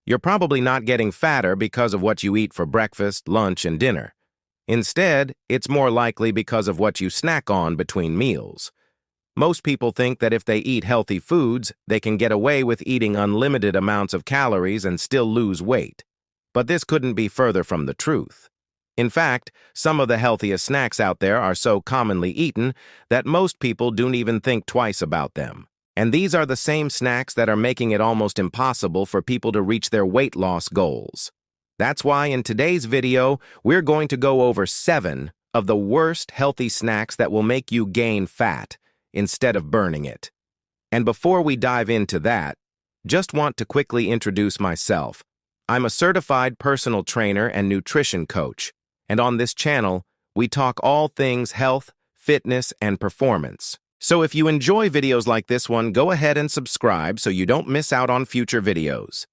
You're probably not getting fatter because of what you eat for breakfast, lunch, and dinner. Instead, it's more likely because of what you snack on between meals. Most people think that if they eat healthy foods, they can get away with eating unlimited amounts of calories and still lose weight. But this couldn't be further from the truth. In fact, some of the healthiest snacks out there are so commonly eaten that most people don't even think twice about them. And these are the same snacks that are making it almost impossible for people to reach their weight loss goals. That's why in today's video, we're going to go over 7 of the worst healthy snacks that will make you gain fat instead of burning it. And before we dive into that, just want to quickly introduce myself. I'm a certified personal trainer and nutrition coach, and on this channel, we talk all things health, fitness, and performance. So if you enjoy videos like this one, go ahead and subscribe so you don't miss out on future videos.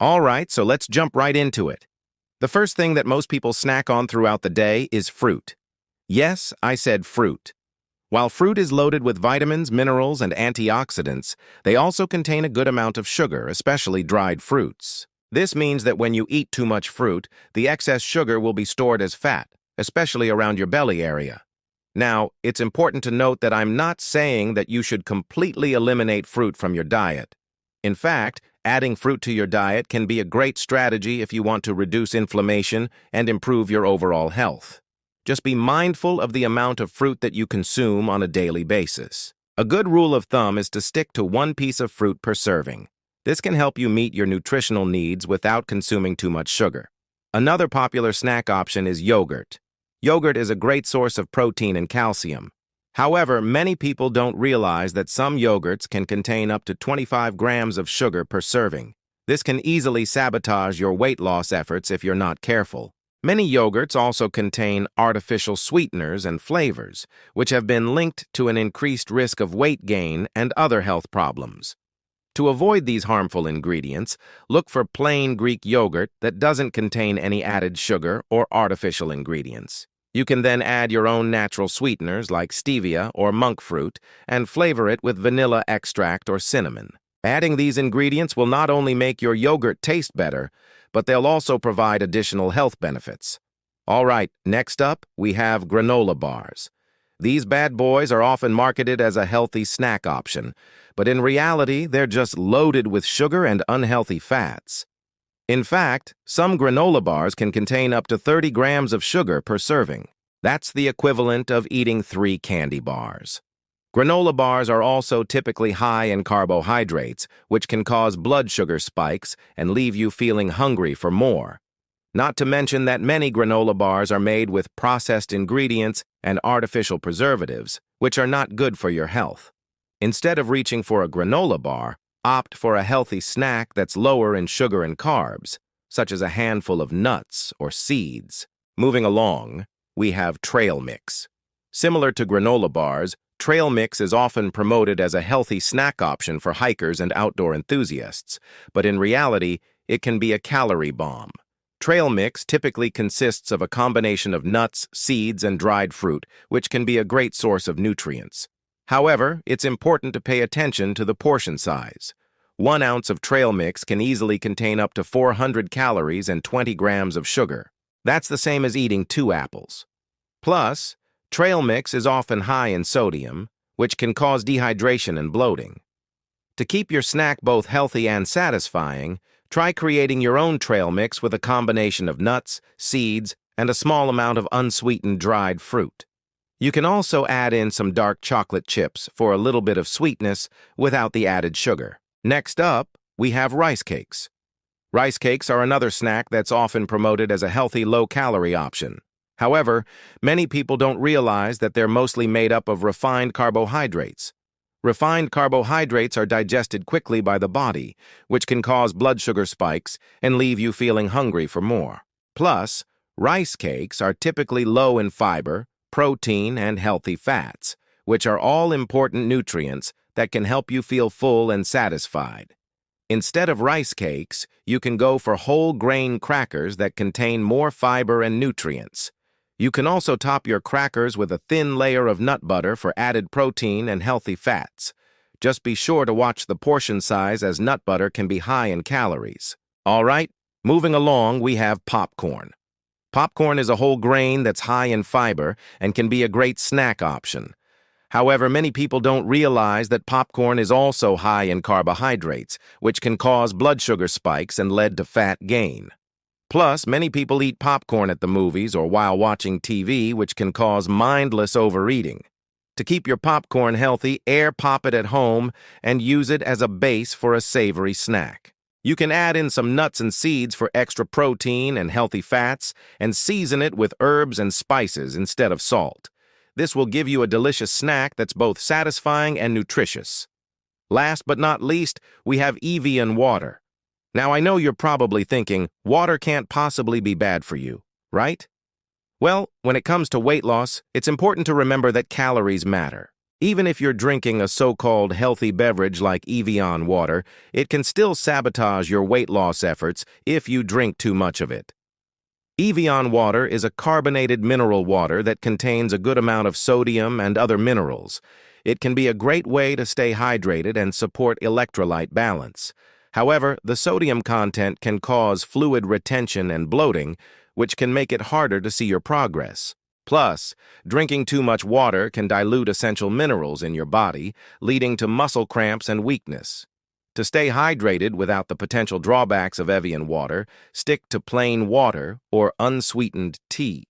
Alright, so let's jump right into it. The first thing that most people snack on throughout the day is fruit. Yes, I said fruit. While fruit is loaded with vitamins, minerals, and antioxidants, they also contain a good amount of sugar, especially dried fruits. This means that when you eat too much fruit, the excess sugar will be stored as fat, especially around your belly area. Now, it's important to note that I'm not saying that you should completely eliminate fruit from your diet. In fact, adding fruit to your diet can be a great strategy if you want to reduce inflammation and improve your overall health. Just be mindful of the amount of fruit that you consume on a daily basis. A good rule of thumb is to stick to 1 piece of fruit per serving. This can help you meet your nutritional needs without consuming too much sugar. Another popular snack option is yogurt. Yogurt is a great source of protein and calcium. However, many people don't realize that some yogurts can contain up to 25 grams of sugar per serving. This can easily sabotage your weight loss efforts if you're not careful. Many yogurts also contain artificial sweeteners and flavors, which have been linked to an increased risk of weight gain and other health problems. To avoid these harmful ingredients, look for plain Greek yogurt that doesn't contain any added sugar or artificial ingredients. You can then add your own natural sweeteners like stevia or monk fruit and flavor it with vanilla extract or cinnamon. Adding these ingredients will not only make your yogurt taste better, but they'll also provide additional health benefits. All right, next up, we have granola bars. These bad boys are often marketed as a healthy snack option, but in reality, they're just loaded with sugar and unhealthy fats. In fact, some granola bars can contain up to 30 grams of sugar per serving. That's the equivalent of eating 3 candy bars. Granola bars are also typically high in carbohydrates, which can cause blood sugar spikes and leave you feeling hungry for more. Not to mention that many granola bars are made with processed ingredients and artificial preservatives, which are not good for your health. Instead of reaching for a granola bar, opt for a healthy snack that's lower in sugar and carbs, such as a handful of nuts or seeds. Moving along, we have trail mix. Similar to granola bars, trail mix is often promoted as a healthy snack option for hikers and outdoor enthusiasts, but in reality, it can be a calorie bomb. Trail mix typically consists of a combination of nuts, seeds, and dried fruit, which can be a great source of nutrients. However, it's important to pay attention to the portion size. 1 ounce of trail mix can easily contain up to 400 calories and 20 grams of sugar. That's the same as eating 2 apples. Plus, trail mix is often high in sodium, which can cause dehydration and bloating. To keep your snack both healthy and satisfying, try creating your own trail mix with a combination of nuts, seeds, and a small amount of unsweetened dried fruit. You can also add in some dark chocolate chips for a little bit of sweetness without the added sugar. Next up, we have rice cakes. Rice cakes are another snack that's often promoted as a healthy, low-calorie option. However, many people don't realize that they're mostly made up of refined carbohydrates. Refined carbohydrates are digested quickly by the body, which can cause blood sugar spikes and leave you feeling hungry for more. Plus, rice cakes are typically low in fiber, protein, and healthy fats, which are all important nutrients that can help you feel full and satisfied. Instead of rice cakes, you can go for whole grain crackers that contain more fiber and nutrients. You can also top your crackers with a thin layer of nut butter for added protein and healthy fats. Just be sure to watch the portion size as nut butter can be high in calories. All right, moving along, we have popcorn. Popcorn is a whole grain that's high in fiber and can be a great snack option. However, many people don't realize that popcorn is also high in carbohydrates, which can cause blood sugar spikes and lead to fat gain. Plus, many people eat popcorn at the movies or while watching TV, which can cause mindless overeating. To keep your popcorn healthy, air pop it at home and use it as a base for a savory snack. You can add in some nuts and seeds for extra protein and healthy fats, and season it with herbs and spices instead of salt. This will give you a delicious snack that's both satisfying and nutritious. Last but not least, we have Evian water. Now, I know you're probably thinking, water can't possibly be bad for you, right? Well, when it comes to weight loss, it's important to remember that calories matter. Even if you're drinking a so-called healthy beverage like Evian water, it can still sabotage your weight loss efforts if you drink too much of it. Evian water is a carbonated mineral water that contains a good amount of sodium and other minerals. It can be a great way to stay hydrated and support electrolyte balance. However, the sodium content can cause fluid retention and bloating, which can make it harder to see your progress. Plus, drinking too much water can dilute essential minerals in your body, leading to muscle cramps and weakness. To stay hydrated without the potential drawbacks of Evian water, stick to plain water or unsweetened tea.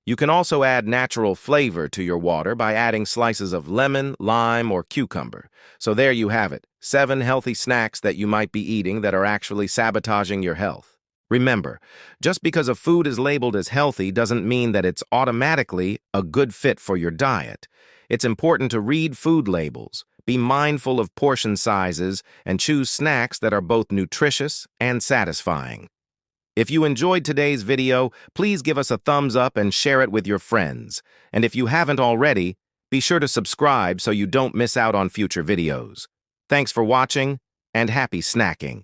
You can also add natural flavor to your water by adding slices of lemon, lime, or cucumber. So there you have it, 7 healthy snacks that you might be eating that are actually sabotaging your health. Remember, just because a food is labeled as healthy doesn't mean that it's automatically a good fit for your diet. It's important to read food labels, be mindful of portion sizes, and choose snacks that are both nutritious and satisfying. If you enjoyed today's video, please give us a thumbs up and share it with your friends. And if you haven't already, be sure to subscribe so you don't miss out on future videos. Thanks for watching, and happy snacking.